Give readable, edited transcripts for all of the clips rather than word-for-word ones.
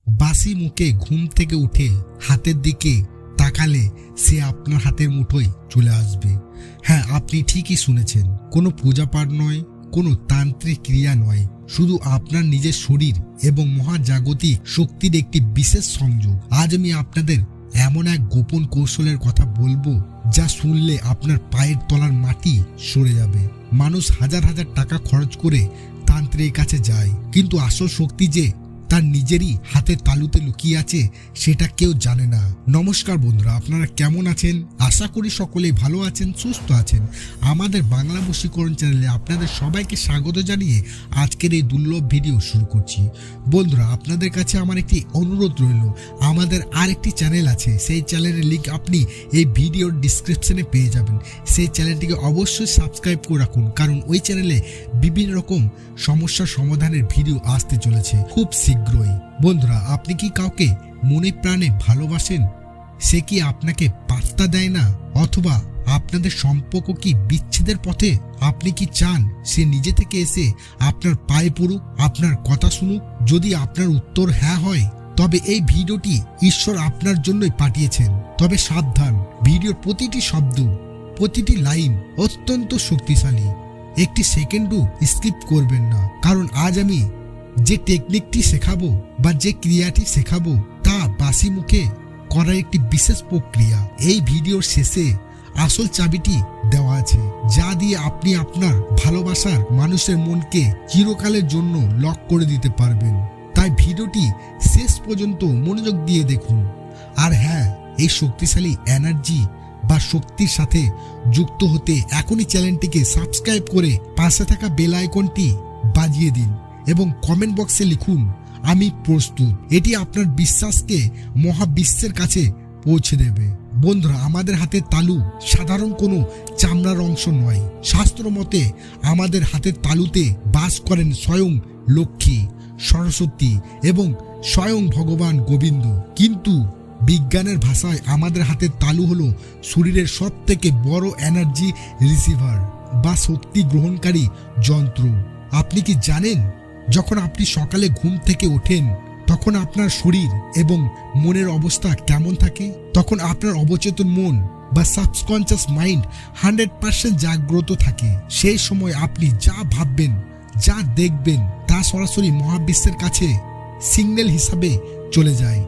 বাসি মুখে ঘুম থেকে উঠে হাতের দিকে তাকালে সে আপনার হাতের মুঠোয় চলে আসবে। হ্যাঁ, আপনি ঠিকই শুনেছেন, কোনো পূজা পাঠ নয়, কোনো তান্ত্রিক ক্রিয়া নয়, শুধু আপনার নিজের শরীর এবং মহাজাগতিক শক্তির একটি বিশেষ সংযোগ। আজ আমি আপনাদের এমন এক গোপন কৌশলের কথা বলবো যা শুনলে আপনার পায়ের তলার মাটি সরে যাবে। মানুষ হাজার হাজার টাকা খরচ করে তান্ত্রিকের কাছে যায়, কিন্তু আসল শক্তি যে তার নিজেরই হাতের তালুতে লুকিয়ে আছে সেটা কেউ জানে না। নমস্কার বন্ধুরা, আপনারা কেমন আছেন? আশা করি সকলেই ভালো আছেন, সুস্থ আছেন। আমাদের বাংলা বশীকরণ চ্যানেলে আপনাদের সবাইকে স্বাগত জানিয়ে আজকের এই দুর্লভ ভিডিও শুরু করছি। বন্ধুরা, আপনাদের কাছে আমার একটি অনুরোধ রইল, আমাদের আরেকটি চ্যানেল আছে, সেই চ্যানেলের লিঙ্ক আপনি এই ভিডিওর ডিসক্রিপশনে পেয়ে যাবেন। সেই চ্যানেলটিকে অবশ্যই সাবস্ক্রাইব করে রাখুন, কারণ ওই চ্যানেলে বিভিন্ন রকম সমস্যার সমাধানের ভিডিও আসতে চলেছে খুব শীঘ্রই। বন্ধুরা, আপনি কি কাউকে মনে প্রাণে ভালোবাসেন? সে কি আপনাকে পাত্তা দেয় না? অথবা আপনাদের সম্পর্ক কি বিচ্ছেদের পথে? আপনি কি চান সে নিজে থেকে এসে আপনার পায়ে পড়ুক, আপনার কথা শুনুক? যদি আপনার উত্তর হ্যাঁ হয়, তবে এই ভিডিওটি ঈশ্বর আপনার জন্যই পাঠিয়েছেন। তবে সাবধান, ভিডিওর প্রতিটি শব্দ, প্রতিটি লাইন অত্যন্ত শক্তিশালী। একটি সেকেন্ডও স্কিপ করবেন না, কারণ আজ আমি যে টেকনিকটি শেখাবো বা যে ক্রিয়াটি শেখাবো তা বাসি মুখে করার একটি বিশেষ প্রক্রিয়া। এই ভিডিওর শেষে আসল চাবিটি দেওয়া আছে, যা দিয়ে আপনি আপনার ভালোবাসার মানুষের মনকে চিরকালের জন্য লক করে দিতে পারবেন। তাই ভিডিওটি শেষ পর্যন্ত মনোযোগ দিয়ে দেখুন। আর হ্যাঁ, এই শক্তিশালী এনার্জি বা শক্তির সাথে যুক্ত হতে এখনই চ্যানেলটিকে সাবস্ক্রাইব করে পাশে থাকা বেল আইকনটি বাজিয়ে দিন এবং কমেন্ট বক্সে লিখুন, আমি প্রস্তুত। এটি আপনার বিশ্বাসকে মহাবিশ্বের কাছে পৌঁছে দেবে। বন্ধুরা, আমাদের হাতের তালু সাধারণ কোনো চামড়ার অংশ নয়। শাস্ত্র মতে আমাদের হাতের তালুতে বাস করেন স্বয়ং লক্ষ্মী, সরস্বতী এবং স্বয়ং ভগবান গোবিন্দ। কিন্তু বিজ্ঞানের ভাষায় আমাদের হাতের তালু হলো শরীরের সব থেকে বড় এনার্জি রিসিভার বা শক্তি গ্রহণকারী যন্ত্র। আপনি কি জানেন, যখন আপনি সকালে ঘুম থেকে ওঠেন তখন আপনার শরীর এবং মনের অবস্থা কেমন থাকে? তখন আপনার অবচেতন মন বা সাবকনশিয়াস মাইন্ড 100% জাগ্রত থাকে। সেই সময় আপনি যা ভাববেন, যা দেখবেন তা সরাসরি মহাবিশ্বের কাছে সিগন্যাল হিসাবে চলে যায়।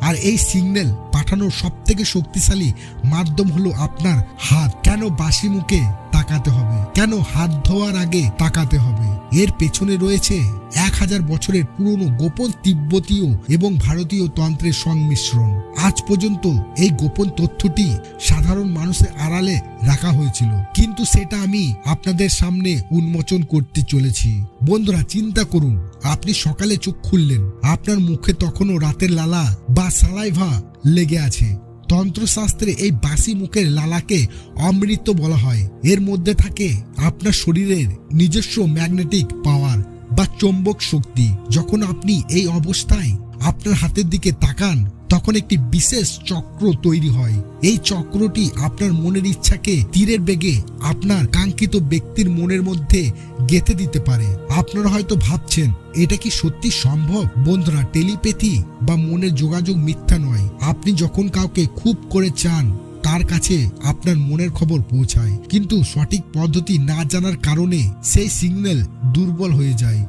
আর এই সিগন্যাল পাঠানোর সব থেকে শক্তিশালী মাধ্যম হলো আপনার হাত। কেন বাসি মুখে তাকাতে হবে? কেন হাত ধোয়ার আগে তাকাতে হবে? এর পেছনে রয়েছে 1000 বছরের পুরনো গোপন তিব্বতীয় এবং ভারতীয় তন্ত্রের সংমিশ্রণ। আজ পর্যন্ত এই গোপন তথ্যটি সাধারণ মানুষের আড়ালে রাখা হয়েছিল, কিন্তু সেটা আমি আপনাদের সামনে উন্মোচন করতে চলেছি। বন্ধুরা, চিন্তা করুন, আপনি সকালে চোখ খুললেন, আপনার মুখে তখনও রাতের লালা বা সালাইভা লেগে আছে। তন্ত্রশাস্ত্রে এই বাসি মুখের লালাকে অমৃত বলা হয়। এর মধ্যে থাকে আপনার শরীরের নিজস্ব ম্যাগনেটিক পাওয়ার বা চৌম্বক শক্তি। যখন আপনি এই অবস্থায় আপনার হাতের দিকে তাকান, তখন একটি বিশেষ চক্র তৈরি হয়। এই চক্রটি আপনার মনের ইচ্ছাকে তীরের বেগে আপনার কাঙ্ক্ষিত ব্যক্তির মনের মধ্যে গেঁথে দিতে পারে। আপনারা হয়তো ভাবছেন, এটা কি সত্যি সম্ভব? বন্ধুরা, টেলিপ্যাথি বা মনের যোগাযোগ মিথ্যা নয়। আপনি যখন কাউকে খুব করে চান, তার কাছে আপনার মনের খবর পৌঁছায়, কিন্তু সঠিক পদ্ধতি না জানার কারণে সেই সিগন্যাল দুর্বল হয়ে যায়।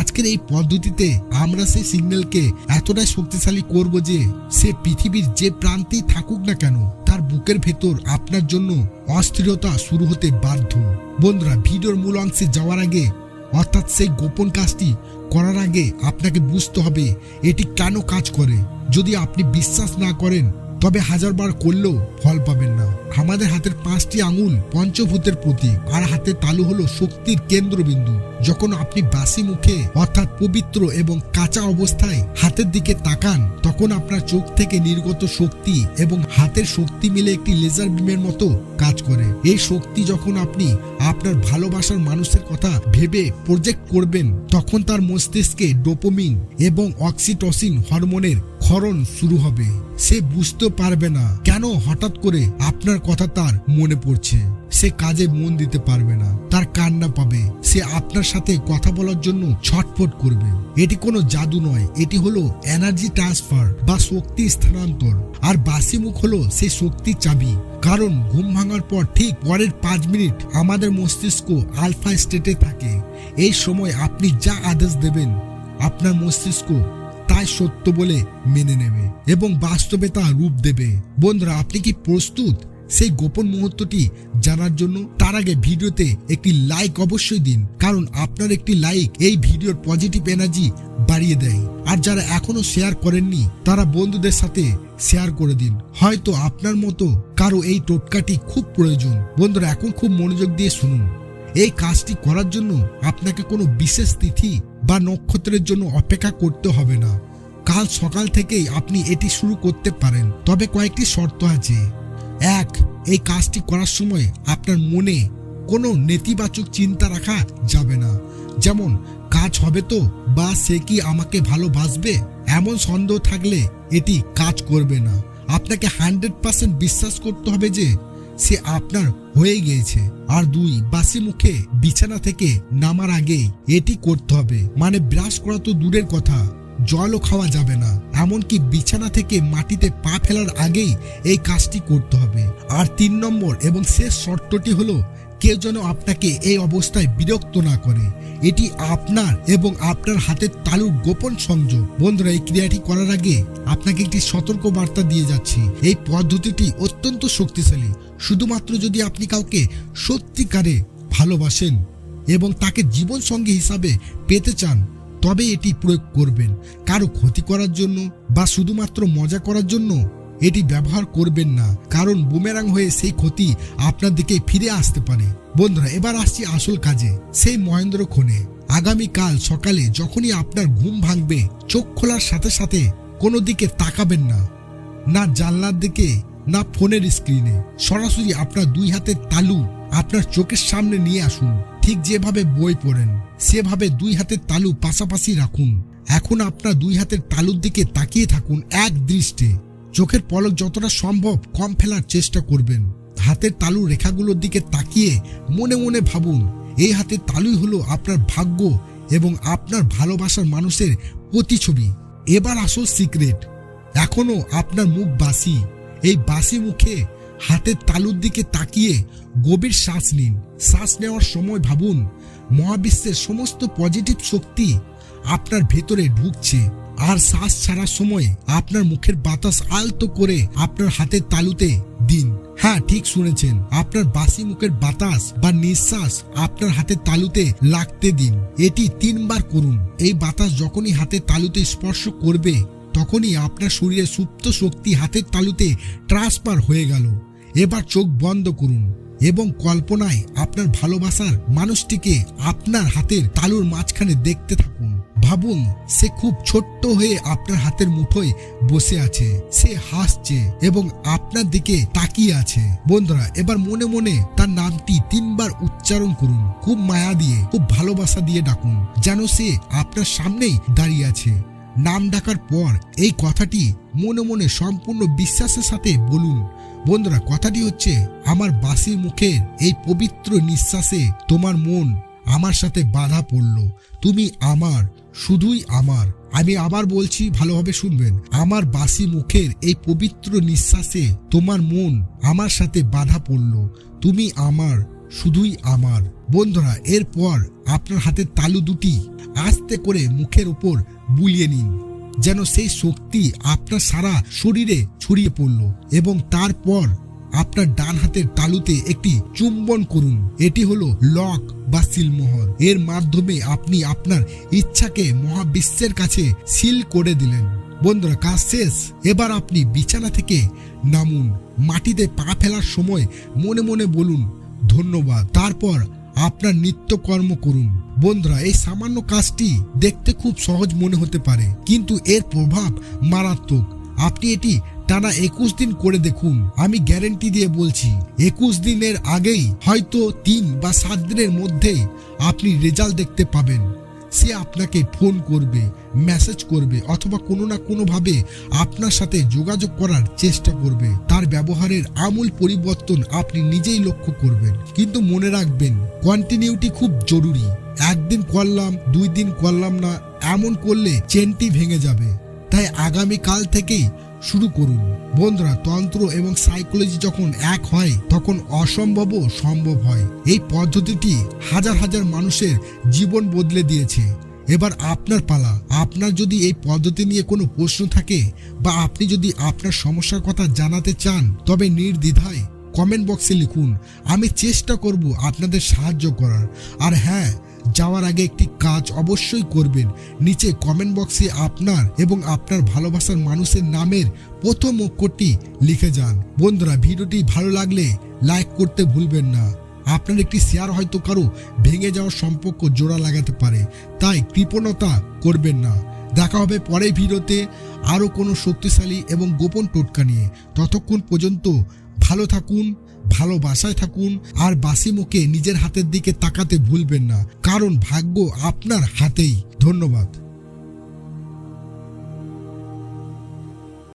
আজকের এই পদ্ধতিতে আমরা সেই সিগন্যালকে এতটাই শক্তিশালী করব যে সে পৃথিবীর যে প্রান্তেই থাকুক না কেন, তার বুকের ভেতর আপনার জন্য অস্থিরতা শুরু হতে বাধ্য। বন্ধুরা, ভিডিওর মূল অংশে যাওয়ার আগে, অর্থাৎ সেই গোপন কাজটি করার আগে আপনাকে বুঝতে হবে এটি কেন কাজ করে। যদি আপনি বিশ্বাস না করেন, তবে 1000 বার করলেও ফল পাবেন না। আমাদের হাতের 5টি আঙুল পঞ্চভূতের প্রতীক, আর হাতের তালু হলো শক্তির কেন্দ্রবিন্দু। যখন আপনি বাসি মুখে অর্থাৎ পবিত্র এবং কাঁচা অবস্থায় হাতের দিকে তাকান, তখন আপনার চোখ থেকে নির্গত শক্তি এবং হাতের শক্তি মিলে একটি লেজার বিমের মতো কাজ করে। এই শক্তি যখন আপনি আপনার ভালোবাসার মানুষের কথা ভেবে প্রজেক্ট করবেন, তখন তার মস্তিষ্কে ডোপামিন এবং অক্সিটোসিন হরমোনের ক্ষরণ শুরু হবে। সে বুঝতে পারবে না কেন হঠাৎ করে আপনার কথা তার মনে পড়ছে। সে কাজে মন দিতে পারবে না, তার কান্না পাবে। সে আপনার সাথে কথা বলার জন্য ছটফট করবে। এটি কোনো জাদু নয়, এটি হলো এনার্জি ট্রান্সফার বা শক্তি স্থানান্তর। আর বাসি মুখ হলো সেই শক্তির চাবি। কারণ ঘুম ভাঙার পর ঠিক পরের 5 মিনিট আমাদের মস্তিষ্ক আলফা স্টেটে থাকে। এই সময় আপনি যা আদেশ দেবেন আপনার মস্তিষ্ক তাই সত্য বলে মেনে নেবে এবং বাস্তবে তা রূপ দেবে। বন্ধুরা, আপনি কি প্রস্তুত সেই গোপন মুহূর্তটি জানার জন্য? তার আগে ভিডিওতে একটি লাইক অবশ্যই দিন, কারণ আপনার একটি লাইক এই ভিডিওর পজিটিভ এনার্জি বাড়িয়ে দেয়। আর যারা এখনো শেয়ার করেননি তারা বন্ধুদের সাথে শেয়ার করে দিন। হয়তো আপনার মতো কারো এই টোটকাটি খুব প্রয়োজন। বন্ধুরা, এখন খুব মনোযোগ দিয়ে শুনুন। এই কাজটি করার জন্য আপনাকে কোনো বিশেষ তিথি বা নক্ষত্রের জন্য অপেক্ষা করতে হবে না। কাল সকাল থেকেই আপনি এটি শুরু করতে পারেন, তবে কয়েকটি শর্ত আছে। 1. এই কাজটি করার সময় আপনার মনে কোনো নেতিবাচক চিন্তা রাখা যাবে না, যেমন কাজ হবে তো, বা সে কি আমাকে ভালোবাসবে, এমন সন্দেহ থাকলে এটি কাজ করবে না। আপনাকে 100% বিশ্বাস করতে হবে যে সে আপনার হয়ে গিয়েছে। আর 2. বাসি মুখে বিছানা থেকে নামার আগে এটি করতে হবে। মানে ব্রাশ করা তো দূরের কথা, জলও খাওয়া যাবে না। এমনকি বিছানা থেকে মাটিতে পা ফেলার আগেই এই কাজটি করতে হবে। আর 3 নম্বর এবং শেষ শর্তটি হলো, কেউ যেন আপনাকে এই অবস্থায় বিরক্ত না করে। এটি আপনার এবং আপনার হাতের তালুর গোপন সংযোগ। বন্ধুরা, এই ক্রিয়াটি করার আগে আপনাকে একটি সতর্ক বার্তা দিয়ে যাচ্ছি। এই পদ্ধতিটি অত্যন্ত শক্তিশালী। শুধুমাত্র যদি আপনি কাউকে সত্যিকারে ভালোবাসেন এবং তাকে জীবন সঙ্গী হিসাবে পেতে চান, তবে এটি প্রয়োগ করবেন। কারো ক্ষতি করার জন্য বা শুধুমাত্র মজা করার জন্য এটি ব্যবহার করবেন না, কারণ বুমেরাং হয়ে সেই ক্ষতি আপনার দিকে ফিরে আসতে পারে। বন্ধুরা, এবার আসছি আসল কাজে, সেই মহেন্দ্রক্ষণে। আগামীকাল সকালে যখনই আপনার ঘুম ভাঙবে, চোখ খোলার সাথে সাথে কোনো দিকে তাকাবেন না, না জানলার দিকে না ফোনের স্ক্রিনে। সরাসরি আপনার 2 হাতের তালু আপনার চোখের সামনে নিয়ে আসুন। ঠিক যেভাবে বই পড়েন সেভাবে 2 হাতের তালু পাশাপাশি রাখুন। এখন আপনার 2 হাতের তালুর দিকে তাকিয়ে থাকুন এক দৃষ্টে। চোখের পলক যতটা সম্ভব কম ফেলার চেষ্টা করবেন। হাতের তালু রেখাগুলোর দিকে তাকিয়ে মনে মনে ভাবুন, এই হাতের তালুই হলো আপনার ভাগ্য এবং আপনার ভালোবাসার মানুষের প্রতিছবি। এবার আসল সিক্রেট। এখনো আপনার মুখ বাসি। এই বাসি মুখে হাতের তালুর দিকে তাকিয়ে গভীর শ্বাস নিন। শ্বাস নেওয়ার সময় ভাবুন, মহাবিশ্বের সমস্ত পজিটিভ শক্তি আপনার ভেতরে ঢুকছে। আর শ্বাস ছাড়ার সময় আপনার মুখের বাতাস আলতো করে আপনার হাতের তালুতে দিন। হ্যাঁ, ঠিক শুনেছেন, আপনার বাসি মুখের বাতাস বা নিঃশ্বাস আপনার হাতের তালুতে লাগতে দিন। এটি 3 বার করুন। এই বাতাস যখনই হাতের তালুতে স্পর্শ করবে, তখনই আপনার শরীরে সুপ্ত শক্তি হাতের তালুতে ট্রান্সফার হয়ে গেল। এবার চোখ বন্ধ করুন এবং কল্পনায় আপনার ভালোবাসার মানুষটিকে আপনার হাতের তালুর মাঝখানে দেখতে থাকুন। ভাবুন, সে খুব ছোট্ট হয়ে আপনার হাতের মুঠোয় বসে আছে। সে হাসছে এবং আপনার দিকে তাকিয়ে আছে। বন্ধুরা, এবার মনে মনে তার নামটি 3 বার উচ্চারণ করুন। খুব মায়া দিয়ে, খুব ভালোবাসা দিয়ে ডাকুন, যেন সে আপনার সামনেই দাঁড়িয়ে আছে। নাম ডাকার পর এই কথাটি মনে মনে সম্পূর্ণ বিশ্বাসের সাথে বলুন। বন্ধুরা, কথাটি হচ্ছে, আমার বাসির মুখের এই পবিত্র নিঃশ্বাসে তোমার মন আমার সাথে বাধা পড়ল। তুমি আমার, শুধুই আমার। আমি আবার বলছি, ভালোভাবে শুনবেন। আমার বাসি মুখের এই পবিত্র নিঃশ্বাসে তোমার মন আমার সাথে বাধা পড়ল। তুমি আমার, শুধুই আমার। বন্ধুরা, এরপর আপনার হাতের তালু দুটি আস্তে করে মুখের উপর বুলিয়ে নিন, যেন সেই শক্তি আপনার সারা শরীরে ছড়িয়ে পড়ল। এবং তারপর আপনার ডান হাতের তালুতে একটি চুম্বন করুন। এটি হলো লক বা সিলমোহর। এর মাধ্যমে আপনি আপনার ইচ্ছাকে মহাবিশ্বের কাছে সিল করে দিলেন। বন্ধুরা, কাজ শেষ। এবার আপনি বিছানা থেকে নামুন। মাটিতে পা ফেলার সময় মনে মনে বলুন, ধন্যবাদ। তারপর আপনার নিত্যকর্ম করুন। বন্ধুরা, এই সামান্য কাজটি দেখতে খুব সহজ মনে হতে পারে, কিন্তু এর প্রভাব মারাত্মক। আপনি এটি টানা 21 দিন করে দেখুন। আমি গ্যারেন্টি দিয়ে বলছি, 21 দিনের আগেই, হয়তো 3 বা 7 দিনের মধ্যেই আপনি রেজাল্ট দেখতে পাবেন। সে আপনাকে ফোন করবে, মেসেজ করবে অথবা কোনো না কোনোভাবে আপনার সাথে যোগাযোগ করার চেষ্টা করবে। তার ব্যবহারের আমূল পরিবর্তন আপনি নিজেই লক্ষ্য করবেন। কিন্তু মনে রাখবেন, কন্টিনিউটি খুব জরুরি। একদিন করলাম, 2 দিন করলাম না, এমন করলে চেনটি ভেঙে যাবে। তাই আগামীকাল থেকেই শুরু করুন। বন্ধুরা, তন্ত্র এবং সাইকোলজি যখন এক হয় তখন অসম্ভবও সম্ভব হয়। এই পদ্ধতিটি হাজার হাজার মানুষের জীবন বদলে দিয়েছে। এবার আপনার পালা। আপনার যদি এই পদ্ধতি নিয়ে কোনো প্রশ্ন থাকে বা আপনি যদি আপনার সমস্যার কথা জানাতে চান, তবে নির্দ্বিধায় কমেন্ট বক্সে লিখুন। আমি চেষ্টা করব আপনাদের সাহায্য করার। আর হ্যাঁ, যাওয়ার আগে একটি কাজ অবশ্যই করবেন। নিচে কমেন্ট বক্সে আপনার এবং আপনার ভালোবাসার মানুষের নামের প্রথম অক্ষরটি লিখে যান। বন্ধুরা, ভিডিওটি ভালো লাগলে লাইক করতে ভুলবেন না। আপনার একটি শেয়ার হয়তো কারো ভেঙে যাওয়ার সম্পর্ক জোড়া লাগাতে পারে, তাই কৃপণতা করবেন না। দেখা হবে পরের ভিডিওতে আরও কোনো শক্তিশালী এবং গোপন টোটকা নিয়ে। ততক্ষণ পর্যন্ত ভালো থাকুন, ভালোবাসায় থাকুন, আর বাসি মুখে নিজের হাতের দিকে তাকাতে ভুলবেন না, কারণ ভাগ্য আপনার হাতেই। ধন্যবাদ।